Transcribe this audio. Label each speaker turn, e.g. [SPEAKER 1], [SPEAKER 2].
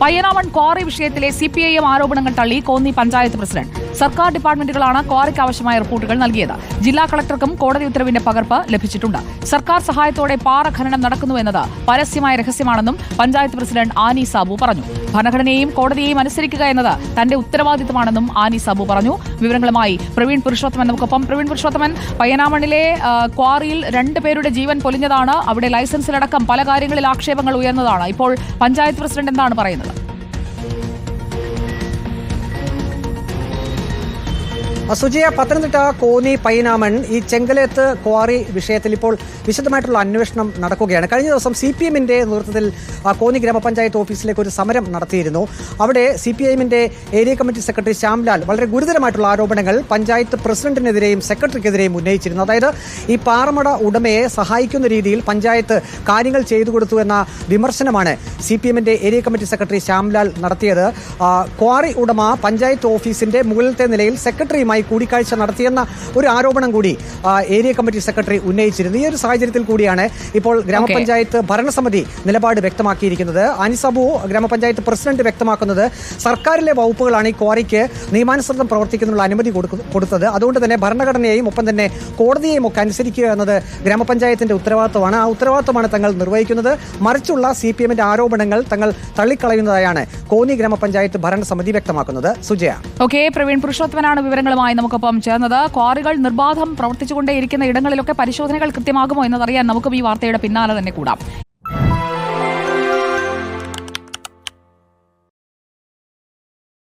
[SPEAKER 1] Payyanamon quarry വിഷയത്തിലെ CPIM ആരോപണങ്ങൾ തള്ളി കോന്നി പഞ്ചായത്ത് പ്രസിഡന്റ്. സർക്കാർ ഡിപ്പാർട്ട്മെന്റുകളാണ് ക്വാറിക്ക് ആവശ്യമായ റിപ്പോർട്ടുകൾ നൽകിയത്. ജില്ലാ കളക്ടർക്കും കോടതി ഉത്തരവിന്റെ പകർപ്പ് ലഭിച്ചിട്ടുണ്ട്. സർക്കാർ സഹായത്തോടെ പാറ ഖനനം നടക്കുന്നുവെന്നത് പരസ്യമായ രഹസ്യമാണെന്നും പഞ്ചായത്ത് പ്രസിഡന്റ് ആനി സാബു പറഞ്ഞു. ഭരണഘടനയെയും കോടതിയെയും അനുസരിക്കുക എന്നത് തന്റെ ഉത്തരവാദിത്തമാണെന്നും ആനി സാബു പറഞ്ഞു. വിവരങ്ങളുമായി പ്രവീൺ പുരുഷോത്തമൻ നമുക്കൊപ്പം. പ്രവീൺ പുരുഷോത്തമൻ, പയ്യനാമണിലെ ക്വാറിയിൽ 2 പേരുടെ ജീവൻ പൊലിഞ്ഞതാണ്. അവിടെ ലൈസൻസിലടക്കം പല കാര്യങ്ങളിൽ ആക്ഷേപങ്ങൾ ഉയർന്നതാണ്. ഇപ്പോൾ പഞ്ചായത്ത് പ്രസിഡന്റ് എന്താണ് പറയുന്നത്?
[SPEAKER 2] സുജയ, പത്തനംതിട്ട കോന്നി പയ്യനാമൺ ഈ ചെങ്കലേത്ത് ക്വാറി വിഷയത്തിൽ ഇപ്പോൾ വിശദമായിട്ടുള്ള അന്വേഷണം നടക്കുകയാണ്. കഴിഞ്ഞ ദിവസം CPM-ന്റെ നേതൃത്വത്തിൽ കോന്നി ഗ്രാമപഞ്ചായത്ത് ഓഫീസിലേക്ക് ഒരു സമരം നടത്തിയിരുന്നു. അവിടെ CPIM-ന്റെ ഏരിയ കമ്മിറ്റി സെക്രട്ടറി ശ്യാംലാൽ വളരെ ഗുരുതരമായിട്ടുള്ള ആരോപണങ്ങൾ പഞ്ചായത്ത് പ്രസിഡന്റിനെതിരെയും സെക്രട്ടറിക്കെതിരെയും ഉന്നയിച്ചിരുന്നു. അതായത് ഈ പാറമട ഉടമയെ സഹായിക്കുന്ന രീതിയിൽ പഞ്ചായത്ത് കാര്യങ്ങൾ ചെയ്തു കൊടുത്തു എന്ന വിമർശനമാണ് CPM-ന്റെ ഏരിയ കമ്മിറ്റി സെക്രട്ടറി ശ്യാംലാൽ നടത്തിയത്. ക്വാറി ഉടമ പഞ്ചായത്ത് ഓഫീസിന്റെ മുകളിലത്തെ നിലയിൽ സെക്രട്ടറിയുമായി കൂടിക്കാഴ്ച നടത്തിയെന്ന ഒരു ആരോപണം കൂടി ഏരിയ കമ്മിറ്റി സെക്രട്ടറി ഉന്നയിച്ചിരുന്നു. ഈ ഒരു സാഹചര്യത്തിൽ കൂടിയാണ് ഇപ്പോൾ ഗ്രാമപഞ്ചായത്ത് ഭരണസമിതി നിലപാട് വ്യക്തമാക്കിയിരിക്കുന്നത്. ആനി സാബു, ഗ്രാമപഞ്ചായത്ത് പ്രസിഡന്റ്, വ്യക്തമാക്കുന്നത് സർക്കാരിലെ വകുപ്പുകളാണ് ഈ ക്വാറിക്ക് നിയമാനുസൃതം പ്രവർത്തിക്കുന്നതിനുള്ള അനുമതി കൊടുത്തത്. അതുകൊണ്ട് തന്നെ ഭരണഘടനയെയും ഒപ്പം തന്നെ കോടതിയെയും ഒക്കെ അനുസരിക്കുക എന്നത് ഗ്രാമപഞ്ചായത്തിന്റെ ഉത്തരവാദിത്തമാണ്. ആ ഉത്തരവാദിത്തമാണ് തങ്ങൾ നിർവഹിക്കുന്നത്. മറിച്ചുള്ള CPM-ന്റെ ആരോപണങ്ങൾ തങ്ങൾ തള്ളിക്കളയുന്നതായാണ് കോന്നി ഗ്രാമപഞ്ചായത്ത് ഭരണസമിതി വ്യക്തമാക്കുന്നത്. സുജയ.
[SPEAKER 1] ഓക്കെ, പ്രവീൺ പുരുഷോത്തമനാണ് വിവരങ്ങളുമായി നമുക്കൊപ്പം ചേർന്നത്. ക്വാറികൾ നിർബാധം പ്രവർത്തിച്ചുകൊണ്ടേയിരിക്കുന്ന ഇടങ്ങളിലൊക്കെ പരിശോധനകൾ കൃത്യമാകുമോ എന്നതറിയാൻ നമുക്കും ഈ വാർത്തയുടെ പിന്നാലെ തന്നെ കൂടാം.